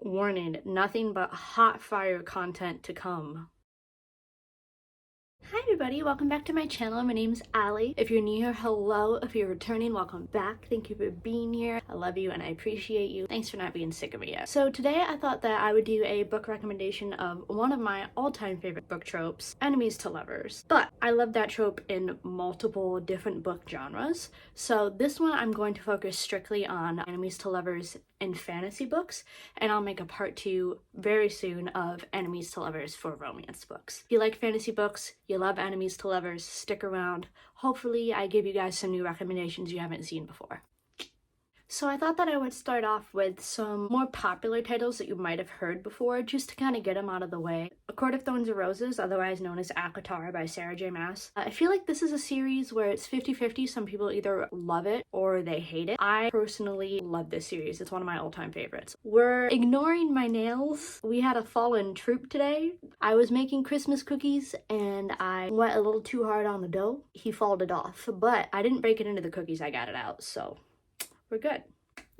Warning, nothing but hot fire content to come. Hi everybody, welcome back to my channel. My name's Allie. If you're new here, hello. If you're returning, welcome back. Thank you for being here. I love you and I appreciate you. Thanks for not being sick of me yet. So today I thought that I would do a book recommendation of one of my all-time favorite book tropes, enemies to lovers. But I love that trope in multiple different book genres. So this one I'm going to focus strictly on enemies to lovers in fantasy books, and I'll make a part 2 very soon of enemies to lovers for romance books. If you like fantasy books, you love enemies to lovers, stick around. Hopefully I give you guys some new recommendations you haven't seen before. So I thought that I would start off with some more popular titles that you might have heard before, just to kind of get them out of the way. A Court of Thorns and Roses, otherwise known as Acotar by Sarah J. Maas. I feel like this is a series where it's 50-50. Some people either love it or they hate it. I personally love this series. It's one of my all-time favorites. We're ignoring my nails. We had a fallen troop today. I was making Christmas cookies and I went a little too hard on the dough. He folded off, but I didn't break it into the cookies. I got it out, so we're good.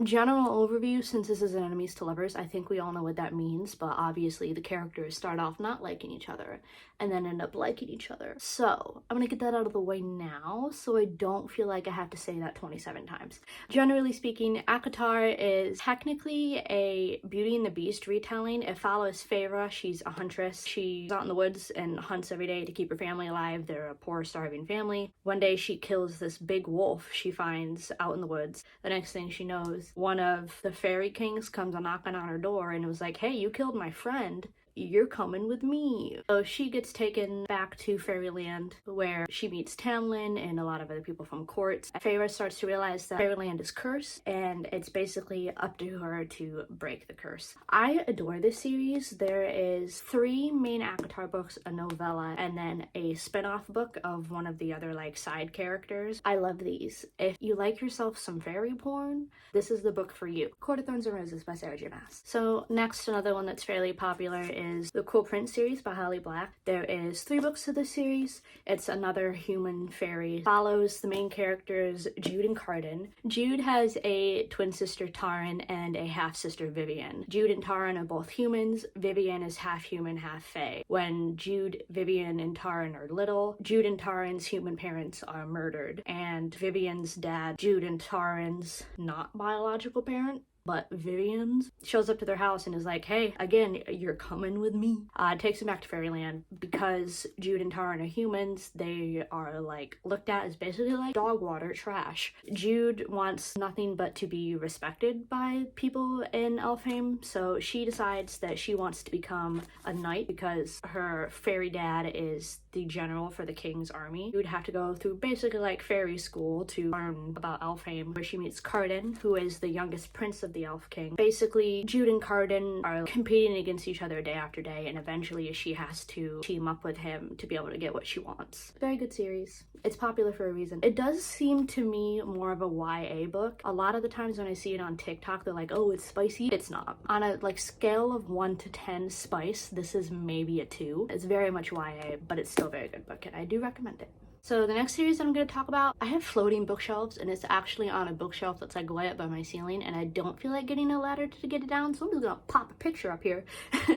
General overview, since this is an enemies to lovers, I think we all know what that means, but obviously the characters start off not liking each other and then end up liking each other. So I'm gonna get that out of the way now so I don't feel like I have to say that 27 times. Generally speaking, acotar is technically a Beauty and the Beast retelling. It follows Feyre. She's a huntress. She's out in the woods and hunts every day to keep her family alive. They're a poor, starving family. One day she kills this big wolf she finds out in the woods. The next thing she knows, one of the fairy kings comes a knocking on her door and was like, hey, you killed my friend. You're coming with me. So she gets taken back to Fairyland where she meets Tamlin and a lot of other people from courts. Feyre starts to realize that Fairyland is cursed and it's basically up to her to break the curse. I adore this series. There is 3 main acotar books, a novella, and then a spin-off book of one of the other like side characters. I love these. If you like yourself some fairy porn, this is the book for you. Court of Thorns and Roses by Sarah J. Maas. So next, another one that's fairly popular is the Cool Prince series by Holly Black. There is 3 books to this series. It's another human fairy. Follows the main characters Jude and Cardan. Jude has a twin sister Taryn and a half sister Vivian. Jude and Taryn are both humans. Vivian is half human, half fae. When Jude, Vivian, and Taryn are little, Jude and Taryn's human parents are murdered, and Vivian's dad, Jude and Taryn's not biological parent, but Vivian's, shows up to their house and is like, hey, again, you're coming with me. Takes them back to Fairyland. Because Jude and Taryn are humans, they are like looked at as basically like dog water trash. Jude wants nothing but to be respected by people in Elfhame, so she decides that she wants to become a knight because her fairy dad is the general for the king's army. You would have to go through basically like fairy school to learn about Elfhame, where she meets Cardan, who is the youngest prince of the Elf King. Basically, Jude and Cardan are competing against each other day after day, and eventually she has to team up with him to be able to get what she wants. Very good series. It's popular for a reason. It does seem to me more of a YA book. A lot of the times when I see it on TikTok, they're like, oh, it's spicy. It's not. On a like scale of 1 to 10 spice, this is maybe a 2. It's very much YA, but it's still a very good book, and I do recommend it. So the next series that I'm going to talk about, I have floating bookshelves, and it's actually on a bookshelf that's like way up by my ceiling, and I don't feel like getting a ladder to get it down, so I'm just gonna pop a picture up here.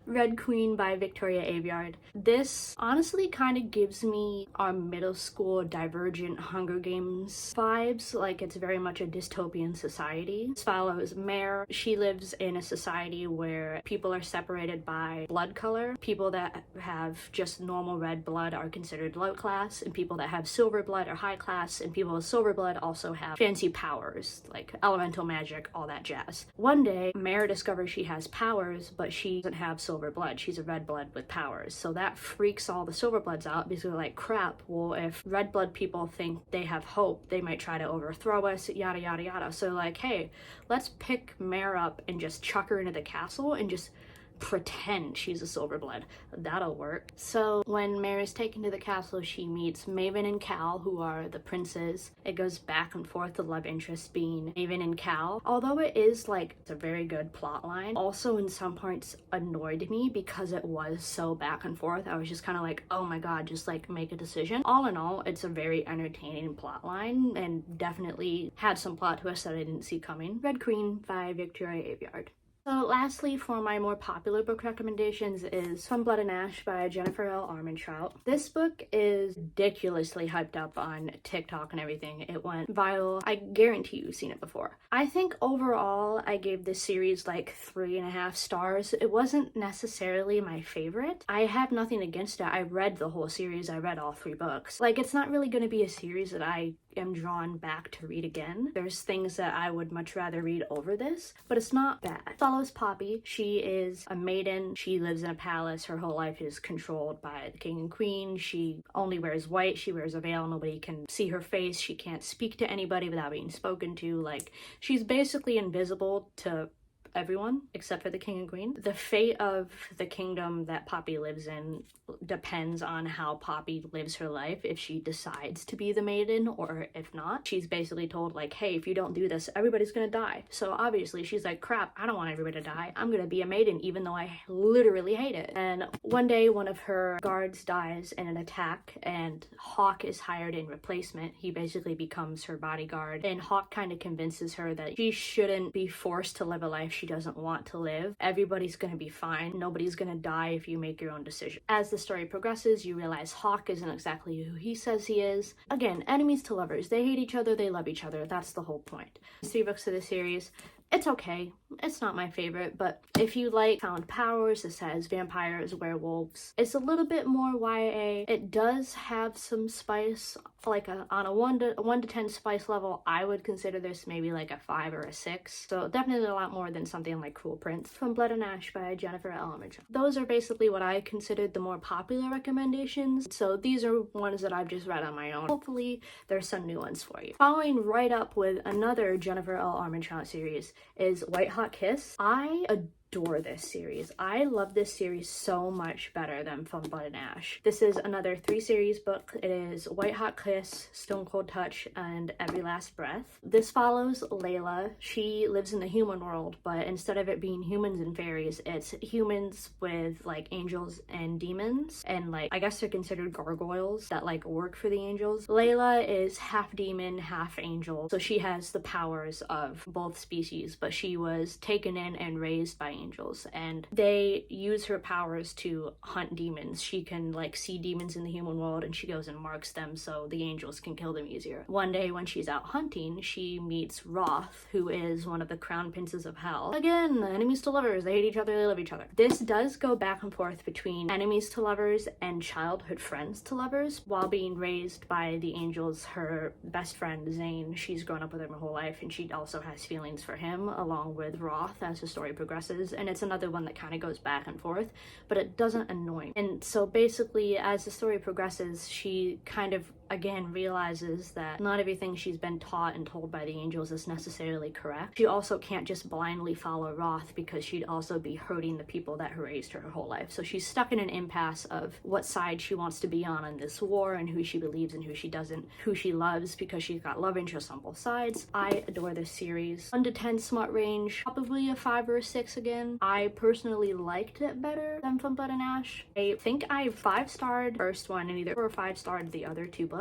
Red Queen by Victoria Aveyard. This honestly kind of gives me our middle school Divergent Hunger Games vibes, like it's very much a dystopian society. This follows Mare. She lives in a society where people are separated by blood color. People that have just normal red blood are considered low class, and people that have silver blood are high class, and people with silver blood also have fancy powers like elemental magic, all that jazz. One day, Mare discovers she has powers, but she doesn't have silver blood. She's a red blood with powers. So that freaks all the silver bloods out because they're like, crap, well, if red blood people think they have hope, they might try to overthrow us, yada, yada, yada. So like, hey, let's pick Mare up and just chuck her into the castle and just pretend she's a silver blood. That'll work. So when Mare is taken to the castle, she meets Maven and Cal, who are the princes. It goes back and forth, the love interest being Maven and Cal. Although it is like, it's a very good plot line, also in some parts annoyed me because it was so back and forth. I was just kind of like, oh my god, just like make a decision. All in all, it's a very entertaining plot line and definitely had some plot twists that I didn't see coming. Red Queen by Victoria Aveyard. So lastly, for my more popular book recommendations is Sunblood and Ash by Jennifer L. Armentrout. This book is ridiculously hyped up on TikTok and everything. It went viral. I guarantee you've seen it before. I think overall I gave this series like 3.5 stars. It wasn't necessarily my favorite. I have nothing against it. I read the whole series. I read all 3 books. Like, it's not really going to be a series that I am drawn back to read again. There's things that I would much rather read over this, but it's not bad. It follows Poppy. She is a maiden. She lives in a palace. Her whole life is controlled by the king and queen. She only wears white. She wears a veil. Nobody can see her face. She can't speak to anybody without being spoken to. Like, she's basically invisible to everyone except for the king and queen. The fate of the kingdom that Poppy lives in depends on how Poppy lives her life, if she decides to be the maiden or if not. She's basically told, like, hey, if you don't do this, everybody's gonna die. So obviously she's like, crap, I don't want everybody to die. I'm gonna be a maiden even though I literally hate it. And one day one of her guards dies in an attack and Hawk is hired in replacement. He basically becomes her bodyguard, and Hawk kind of convinces her that she shouldn't be forced to live a life she doesn't want to live. Everybody's gonna be fine. Nobody's gonna die if you make your own decision. As the story progresses, you realize Hawk isn't exactly who he says he is. Again, enemies to lovers. They hate each other, they love each other. That's the whole point. 3 books of the series. It's okay. It's not my favorite, but if you like found powers, this has vampires, werewolves. It's a little bit more YA. It does have some spice, like on a 1 to 10 spice level. I would consider this maybe like a 5 or a 6. So definitely a lot more than something like Cruel Prince. Sunblood and Ash by Jennifer L. Armentrout. Those are basically what I considered the more popular recommendations. So these are ones that I've just read on my own. Hopefully there's some new ones for you. Following right up with another Jennifer L. Armentrout series is White Hot Kiss. I adore this series. I love this series so much better than Sunblood and Ash. This is another 3 series book. It is White Hot Kiss, Stone Cold Touch, and Every Last Breath. This follows Layla. She lives in the human world, but instead of it being humans and fairies, it's humans with like angels and demons, and like I guess they're considered gargoyles that like work for the angels. Layla is half demon, half angel, so she has the powers of both species, but she was taken in and raised by angels, and they use her powers to hunt demons. She can like see demons in the human world, and she goes and marks them so the angels can kill them easier. One day when she's out hunting, she meets Roth, who is one of the crown princes of hell. Again, enemies to lovers. They hate each other, they love each other. This does go back and forth between enemies to lovers and childhood friends to lovers. While being raised by the angels, her best friend Zane, she's grown up with him her whole life, and she also has feelings for him along with Roth as the story progresses. And it's another one that kind of goes back and forth, but it doesn't annoy me. And so basically, as the story progresses, she kind of again realizes that not everything she's been taught and told by the angels is necessarily correct. She also can't just blindly follow Roth, because she'd also be hurting the people that raised her whole life. So she's stuck in an impasse of what side she wants to be on in this war, and who she believes and who she doesn't, who she loves, because she's got love interests on both sides. I adore this series. 1 to 10 smart range, probably a 5 or a 6 again. I personally liked it better than Sunblood and Ash. I think I 5-starred first one and either 4 or 5-starred the other 2 books.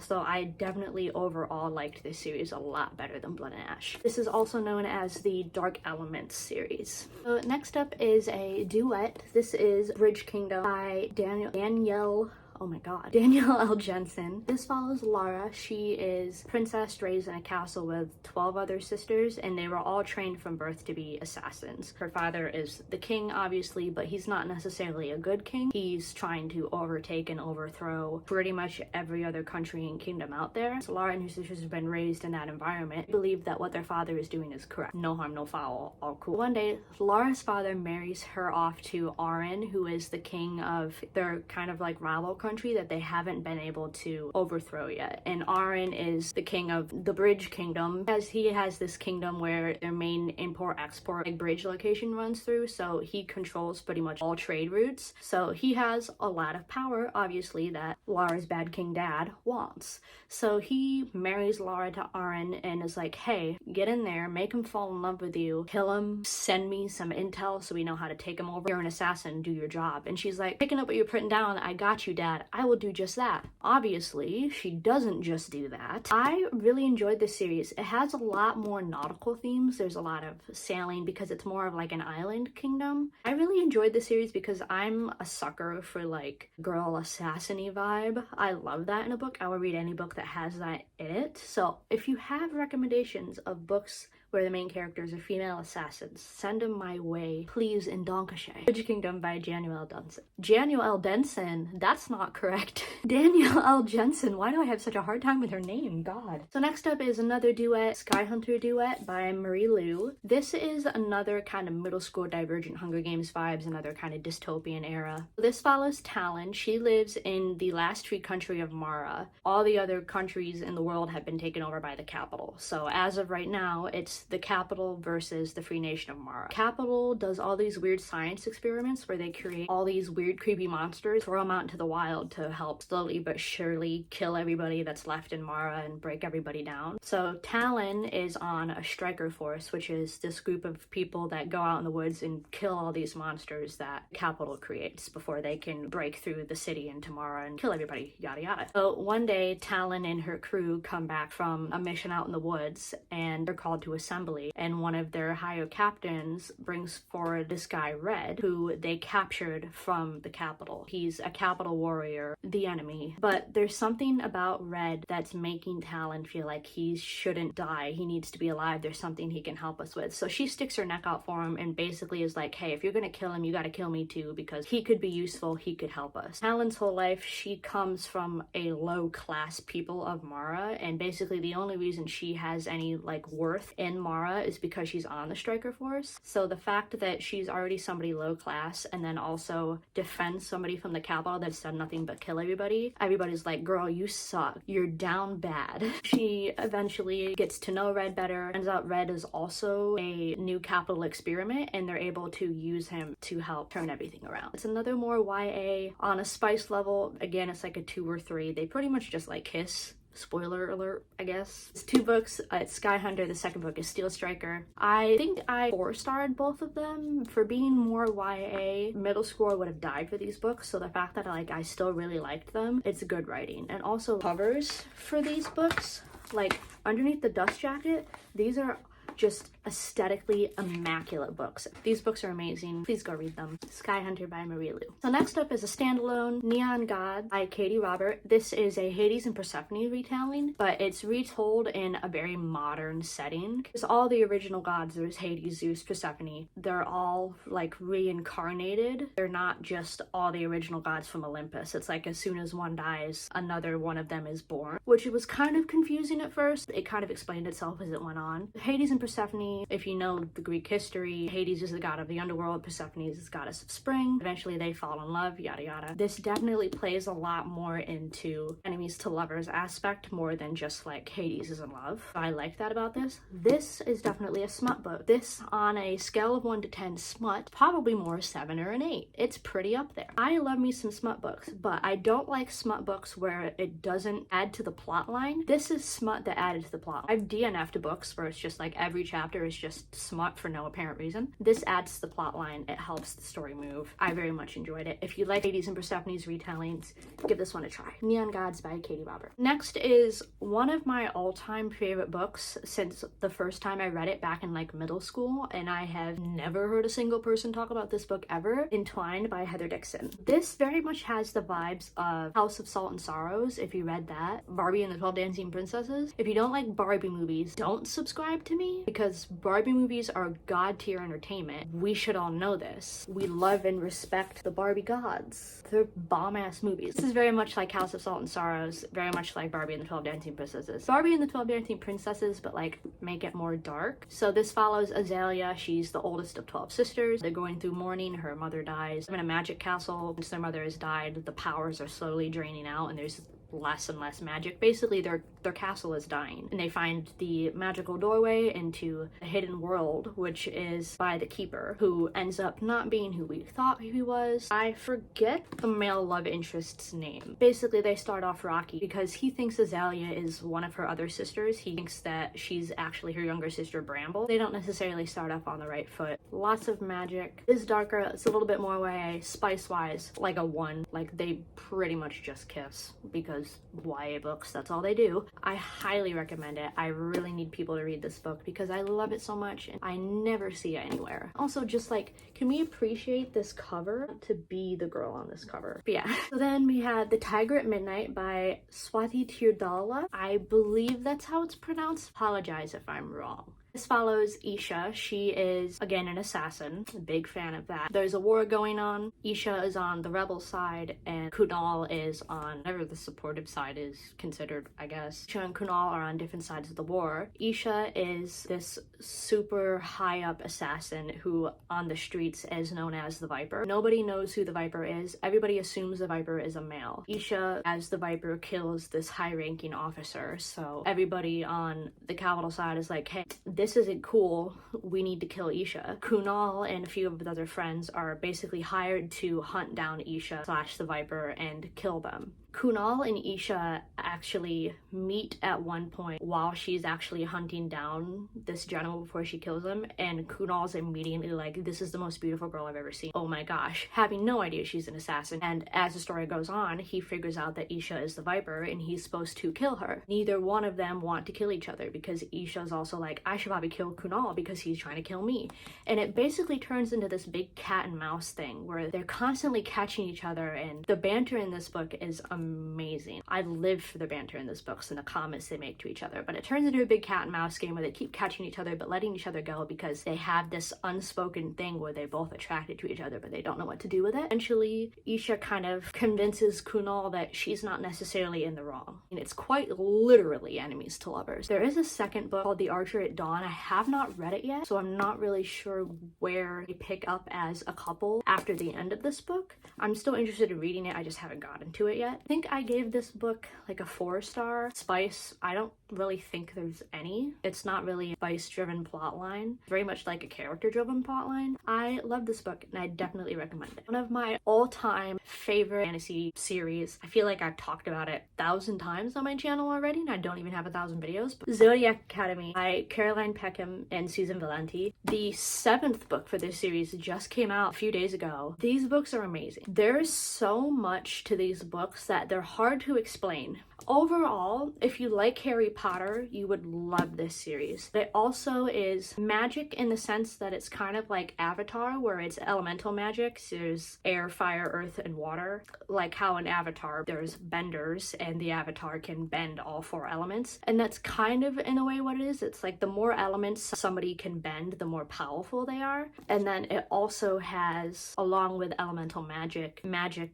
So I definitely overall liked this series a lot better than Blood and Ash. This is also known as the Dark Elements series. So next up is a duet. This is Bridge Kingdom by Danielle L. Jensen. This follows Lara. She is princess raised in a castle with 12 other sisters, and they were all trained from birth to be assassins. Her father is the king, obviously, but he's not necessarily a good king. He's trying to overtake and overthrow pretty much every other country and kingdom out there. So Lara and her sisters have been raised in that environment, believe that what their father is doing is correct. No harm, no foul, all cool. One day, Lara's father marries her off to Arin, who is the king of their kind of like rival country that they haven't been able to overthrow yet. And Arin is the king of the Bridge Kingdom, as he has this kingdom where their main import-export like bridge location runs through, so he controls pretty much all trade routes. So he has a lot of power, obviously, that Lara's bad king dad wants. So he marries Lara to Arin and is like, hey, get in there, make him fall in love with you, kill him, send me some intel so we know how to take him over. You're an assassin, do your job. And she's like, picking up what you're putting down, I got you, dad, that, I will do just that. Obviously, she doesn't just do that. I really enjoyed this series. It has a lot more nautical themes. There's a lot of sailing because it's more of like an island kingdom. I really enjoyed the series because I'm a sucker for like girl assassin-y vibe. I love that in a book. I will read any book that has that in it. So if you have recommendations of books where the main characters are female assassins, send them my way, please, in Dankeschön. Witch Kingdom by Daniel L. Denson. Daniel L. Denson? That's not correct. Daniel L. Jensen. Why do I have such a hard time with her name? God. So next up is another duet, Sky Hunter duet by Marie Lu. This is another kind of middle school Divergent Hunger Games vibes, another kind of dystopian era. This follows Talon. She lives in the last free country of Mara. All the other countries in the world have been taken over by the capital. So as of right now, it's the capital versus the Free Nation of Mara. Capital does all these weird science experiments where they create all these weird creepy monsters, throw them out into the wild to help slowly but surely kill everybody that's left in Mara and break everybody down. So Talon is on a striker force, which is this group of people that go out in the woods and kill all these monsters that Capital creates before they can break through the city into Mara and kill everybody, yada yada. So one day Talon and her crew come back from a mission out in the woods and they're called to assembly, and one of their higher captains brings forward this guy Red, who they captured from the capital. He's a capital warrior, the enemy, but there's something about Red that's making Talon feel like he shouldn't die. He needs to be alive. There's something he can help us with. So she sticks her neck out for him and basically is like, hey, if you're gonna kill him, you gotta kill me too, because he could be useful, he could help us. Talon's whole life, she comes from a low class people of Mara, and basically the only reason she has any like worth in Mara is because she's on the striker force. So the fact that she's already somebody low class and then also defends somebody from the capital that's done nothing but kill everybody, everybody's like, girl, you suck, you're down bad. She eventually gets to know Red better. Turns out Red is also a new capital experiment and they're able to use him to help turn everything around. It's another more YA on a spice level. Again, it's like a 2 or 3. They pretty much just like kiss. Spoiler alert, I guess. It's 2 books. It's Sky Hunter. The second book is Steel Striker. I think I 4-starred both of them. For being more YA, middle school would have died for these books, so the fact that I still really liked them, it's good writing. And also covers for these books, like underneath the dust jacket, these are just aesthetically immaculate books. These books are amazing. Please go read them. Sky Hunter by Marie Lu. So next up is a standalone, Neon God by Katie Robert. This is a Hades and Persephone retelling, but it's retold in a very modern setting. There's all the original gods. There's Hades, Zeus, Persephone. They're all like reincarnated. They're not just all the original gods from Olympus. It's like as soon as one dies, another one of them is born, which was kind of confusing at first. It kind of explained itself as it went on. Hades and Persephone, if you know the Greek history, Hades is the god of the underworld, Persephone is the goddess of spring. Eventually they fall in love, yada yada. This definitely plays a lot more into enemies to lovers aspect more than just like Hades is in love. I like that about this. This is definitely a smut book. This, on a scale of 1 to 10 smut, probably more a 7 or an 8. It's pretty up there. I love me some smut books, but I don't like smut books where it doesn't add to the plot line. This is smut that added to the plot. I've DNF'd books where it's just like every chapter is just smut for no apparent reason. This adds to the plot line. It helps the story move. I very much enjoyed it. If you like Hades and Persephone's retellings, give this one a try. Neon Gods by Katie Robert. Next is one of my all-time favorite books since the first time I read it back in like middle school, and I have never heard a single person talk about this book ever. Entwined by Heather Dixon. This very much has the vibes of House of Salt and Sorrows, if you read that. Barbie and the 12 Dancing Princesses. If you don't like Barbie movies, don't subscribe to me, because Barbie movies are god tier entertainment. We should all know this. We love and respect the Barbie gods. They're bomb-ass movies. This is very much like House of Salt and Sorrows, very much like Barbie and the 12 Dancing Princesses. Barbie and the 12 Dancing Princesses, but like make it more dark. So this follows Azalea. She's the oldest of 12 sisters. They're going through mourning. Her mother dies. In a magic castle. Since their mother has died, the powers are slowly draining out, and there's less and less magic. Basically, their castle is dying, and they find the magical doorway into a hidden world, which is by the keeper, who ends up not being who we thought he was. I forget the male love interest's name. Basically, they start off rocky because he thinks Azalea is one of her other sisters. He thinks that she's actually her younger sister, Bramble. They don't necessarily start off on the right foot. Lots of magic. It's darker. It's a little bit more YA. Spice-wise, like a 1. Like, they pretty much just kiss because YA books, that's all they do. I highly recommend it. I really need people to read this book because I love it so much and I never see it anywhere. Also, just like, can we appreciate this cover to be the girl on this cover? But yeah. So then we had The Tiger at Midnight by Swati Teerdala. I believe that's how it's pronounced. Apologize if I'm wrong. This follows Isha. She is, again, an assassin. A big fan of that. There's a war going on. Isha is on the rebel side, and Kunal is on whatever the supportive side is considered, I guess. Isha and Kunal are on different sides of the war. Isha is this super high-up assassin who, on the streets, is known as the Viper. Nobody knows who the Viper is. Everybody assumes the Viper is a male. Isha, as the Viper, kills this high-ranking officer, so everybody on the capital side is like, hey, this isn't cool, we need to kill Isha. Kunal and a few of his other friends are basically hired to hunt down Isha / the Viper and kill them. Kunal and Isha actually meet at one point while she's actually hunting down this general before she kills him, and Kunal's immediately like, this is the most beautiful girl I've ever seen. Oh my gosh, having no idea she's an assassin. And as the story goes on, he figures out that Isha is the Viper and he's supposed to kill her. Neither one of them want to kill each other because Isha's also like, I should probably kill Kunal because he's trying to kill me. And it basically turns into this big cat and mouse thing where they're constantly catching each other, and the banter in this book is amazing. I live for the banter in this book and the comments they make to each other, but it turns into a big cat and mouse game where they keep catching each other but letting each other go because they have this unspoken thing where they're both attracted to each other but they don't know what to do with it. Eventually, Isha kind of convinces Kunal that she's not necessarily in the wrong, and it's quite literally enemies to lovers. There is a second book called The Archer at Dawn. I have not read it yet, so I'm not really sure where they pick up as a couple after the end of this book. I'm still interested in reading it, I just haven't gotten to it yet. I think I gave this book like a 4-star. Spice, I don't really think there's any. It's not really a spice-driven plotline. Very much like a character-driven plotline. I love this book and I definitely recommend it. One of my all-time favorite fantasy series. I feel like I've talked about it 1,000 times on my channel already and I don't even have 1,000 videos. But Zodiac Academy by Caroline Peckham and Susan Valenti. The 7th book for this series just came out a few days ago. These books are amazing. There's so much to these books that they're hard to explain. Overall, if you like Harry Potter, you would love this series. It also is magic in the sense that it's kind of like Avatar, where it's elemental magic. So there's air, fire, earth, and water. Like how in Avatar, there's benders, and the Avatar can bend all 4 elements. And that's kind of, in a way, what it is. It's like the more elements somebody can bend, the more powerful they are. And then it also has, along with elemental magic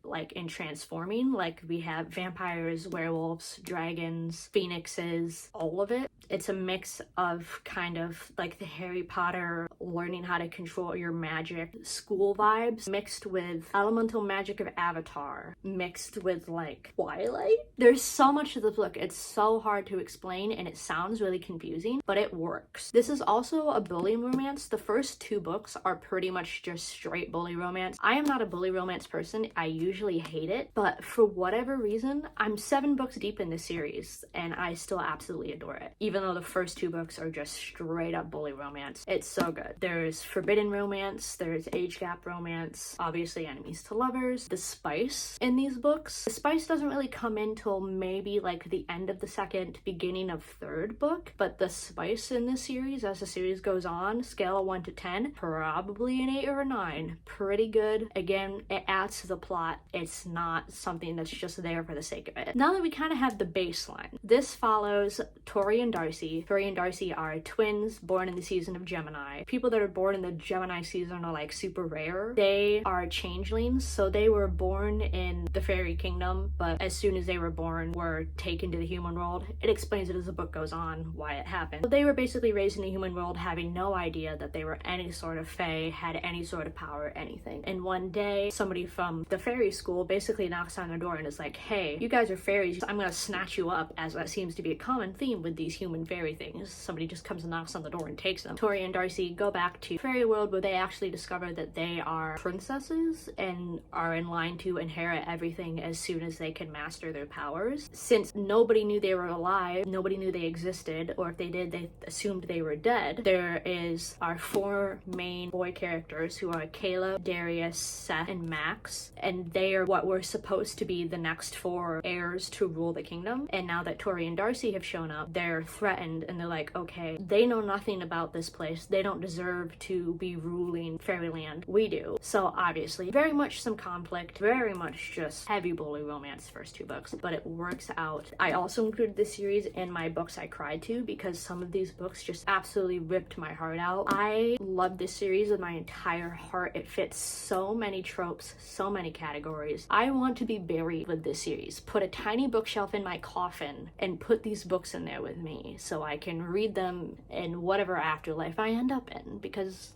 like in transforming. Like we have vampires, werewolves, dragons, phoenixes, all of it. It's a mix of kind of like the Harry Potter learning how to control your magic school vibes mixed with elemental magic of Avatar mixed with like Twilight. There's so much to the book. It's so hard to explain and it sounds really confusing, but it works. This is also a bully romance. The first 2 books are pretty much just straight bully romance. I am not a bully romance person. I usually hate it, but for whatever reason, I'm 7 books deep in this series and I still absolutely adore it. Even though the first 2 books are just straight up bully romance, it's so good. There's forbidden romance, there's age gap romance, obviously enemies to lovers. The spice in these books, the spice doesn't really come in till maybe like the end of the 2nd, beginning of 3rd book, but the spice in this series, as the series goes on, scale of 1 to 10, probably an 8 or a 9. Pretty good. Again, it adds to the plot. It's not something that's just there for the sake of it. Now that we kind of have the baseline, this follows Tori and Darcy. Tori and Darcy are twins born in the season of Gemini. People that are born in the Gemini season are like super rare. They are changelings, so they were born in the fairy kingdom, but as soon as they were born, were taken to the human world. It explains it as the book goes on why it happened. So they were basically raised in the human world having no idea that they were any sort of fae, had any sort of power, anything. And one day, somebody from the fairy school basically knocks on their door and is like, hey, you guys are fairies. I'm gonna snatch you up, as that seems to be a common theme with these human fairy things. Somebody just comes and knocks on the door and takes them. Tori and Darcy go back to fairy world where they actually discover that they are princesses and are in line to inherit everything as soon as they can master their powers. Since nobody knew they were alive, nobody knew they existed, or if they did, they assumed they were dead, there is our 4 main boy characters who are Caleb, Darius, Seth, and Max, and they are what were supposed to be the next 4 heirs to rule the kingdom. And now that Tori and Darcy have shown up, they're threatened, and they're like, okay, they know nothing about this place. They don't deserve to be ruling Fairyland. We do. So obviously, very much some conflict, very much just heavy bully romance first 2 books, but it works out. I also included this series in my books I cried to because some of these books just absolutely ripped my heart out. I love this series with my entire heart. It fits so many tropes, so many categories. I want to be buried with this series. Put a tiny bookshelf in my coffin and put these books in there with me so I can read them in whatever afterlife I end up in, because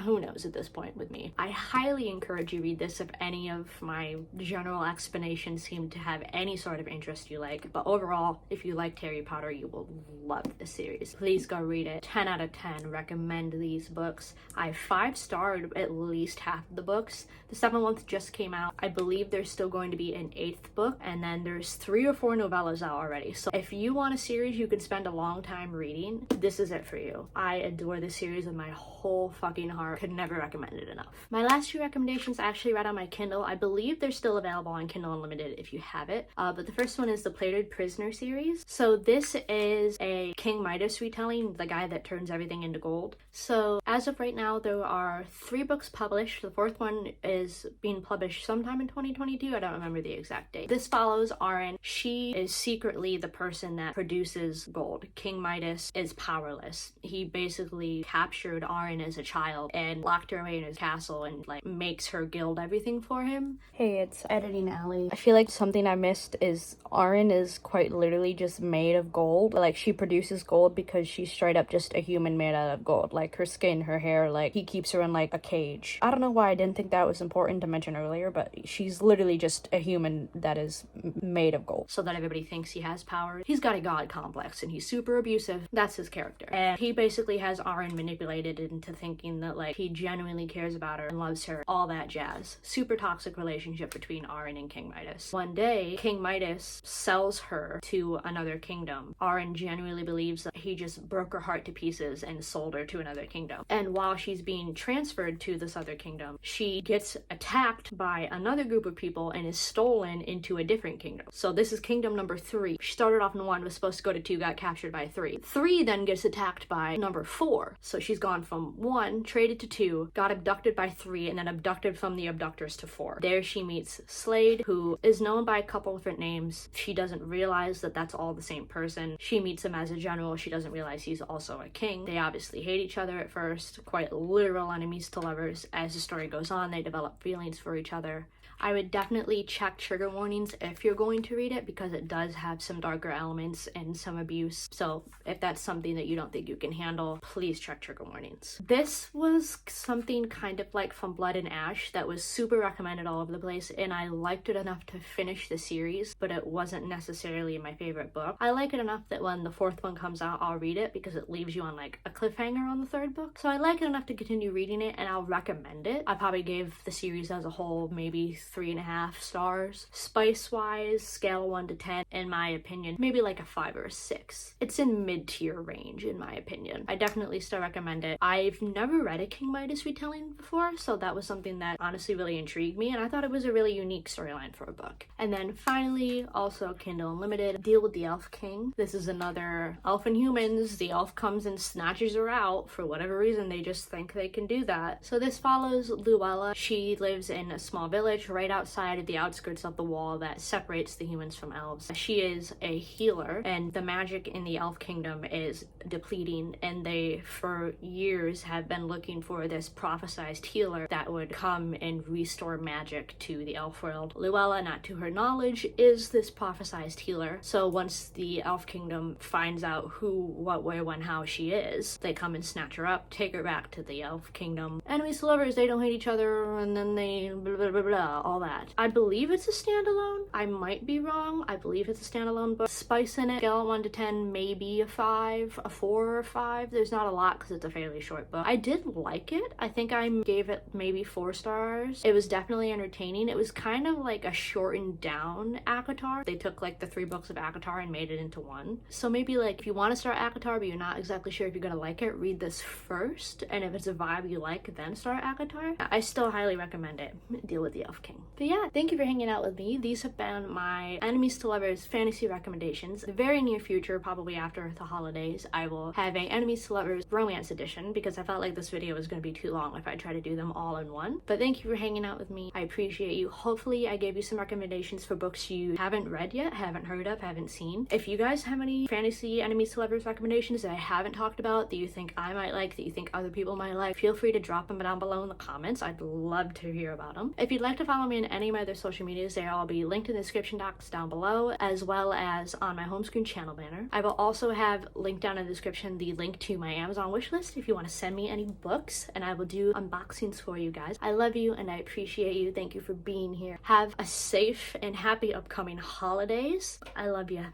who knows at this point with me. I highly encourage you read this if any of my general explanations seem to have any sort of interest you like, but overall, if you liked Harry Potter, you will love this series. Please go read it. 10 out of 10 recommend these books. I 5-starred at least half of the books. The 7th one just came out. I believe there's still going to be an 8th book, and then there's 3 or 4 novellas out already. So if you want a series you can spend a long time reading, this is it for you. I adore this series with my whole fucking heart. Could never recommend it enough. My last 2 recommendations I actually read on my Kindle. I believe they're still available on Kindle Unlimited if you have it. But the first one is the Plated Prisoner series. So this is a King Midas retelling, the guy that turns everything into gold. So as of right now, there are 3 books published. The 4th one is being published sometime in 2022. I don't remember the exact date. This follows Arin. She is secretly the person that produces gold. King Midas is powerless. He basically captured Arin as a child and locked her away in his castle and like makes her gild everything for him. Hey, it's Editing Alley. I feel like something I missed is Arin is quite literally just made of gold. Like, she produces gold because she's straight up just a human made out of gold. Like, her skin, her hair, like, he keeps her in like a cage. I don't know why I didn't think that was important to mention earlier, but she's literally just a human that is made of gold. So that everybody thinks he has power. He's got a god complex and he's super abusive. That's his character. And he basically has Arin manipulated into thinking that like he genuinely cares about her and loves her, all that jazz. Super toxic relationship between Arin and King Midas. One day, King Midas sells her to another kingdom. Arin genuinely believes that he just broke her heart to pieces and sold her to another kingdom. And while she's being transferred to this other kingdom, she gets attacked by another group of people and is stolen into a different kingdom. So this is kingdom number 3. She started off in 1, was supposed to go to 2, got captured by 3. 3 then gets attacked by number 4. So she's gone from 1, traded to 2, got abducted by 3, and then abducted from the abductors to 4. There she meets Slade, who is known by a couple different names. She doesn't realize that that's all the same person. She meets him as a general. She doesn't realize he's also a king. They obviously hate each other at first, quite literal enemies to lovers. As the story goes on, they develop feelings for each other. I would definitely check trigger warnings if you're going to read it, because it does have some darker elements and some abuse. So if that's something that you don't think you can handle, please check trigger warnings. This was something kind of like From Blood and Ash that was super recommended all over the place, and I liked it enough to finish the series, but it wasn't necessarily my favorite book. I like it enough that when the 4th one comes out, I'll read it because it leaves you on like a cliffhanger on the 3rd book. So I like it enough to continue reading it, and I'll recommend it. I probably gave the series as a whole maybe 3.5 stars. Spice wise, scale 1 to 10, in my opinion, maybe like a 5 or a 6. It's in mid-tier range in my opinion. I definitely still recommend it. I've never read a King Midas retelling before, so that was something that honestly really intrigued me, and I thought it was a really unique storyline for a book. And then finally, also Kindle Unlimited, Deal with the Elf King. This is another elf and humans. The elf comes and snatches her out. For whatever reason, they just think they can do that. So this follows Luella. She lives in a small village right outside of the outskirts of the wall that separates the humans from elves. She is a healer, and the magic in the elf kingdom is depleting, and they for years have been looking for this prophesized healer that would come and restore magic to the elf world. Luella, not to her knowledge, is this prophesized healer. So once the elf kingdom finds out who, what, where, when, how she is, they come and snatch her up, take her back to the elf kingdom. Enemies to lovers, they don't hate each other, and then they blah blah blah blah, all that. I believe it's a standalone. I might be wrong. now. I believe it's a standalone book. Spice in it, scale of 1 to 10, maybe a 5, a 4 or 5. There's not a lot because it's a fairly short book. I did like it. I think I gave it maybe 4 stars. It was definitely entertaining. It was kind of like a shortened down acotar. They took like the 3 books of acotar and made it into one. So maybe like if you want to start acotar but you're not exactly sure if you're gonna like it, read this first, and if it's a vibe you like, then start acotar. I still highly recommend it. Deal with the Elf King. But yeah, thank you for hanging out with me. These have been my enemies to lovers fantasy recommendations. The very near future, probably after the holidays, I will have a enemies to lovers romance edition because I felt like this video was going to be too long if I try to do them all in one. But thank you for hanging out with me. I appreciate you. Hopefully I gave you some recommendations for books you haven't read yet, haven't heard of, haven't seen. If you guys have any fantasy enemies to lovers recommendations that I haven't talked about that you think I might like, that you think other people might like, feel free to drop them down below in the comments. I'd love to hear about them. If you'd like to follow me on any of my other social medias, they'll all be linked in the description box down below, as well as on my home screen channel banner. I will also have linked down in the description the link to my Amazon wishlist if you want to send me any books, and I will do unboxings for you guys. I love you and I appreciate you. Thank you for being here. Have a safe and happy upcoming holidays. I love you.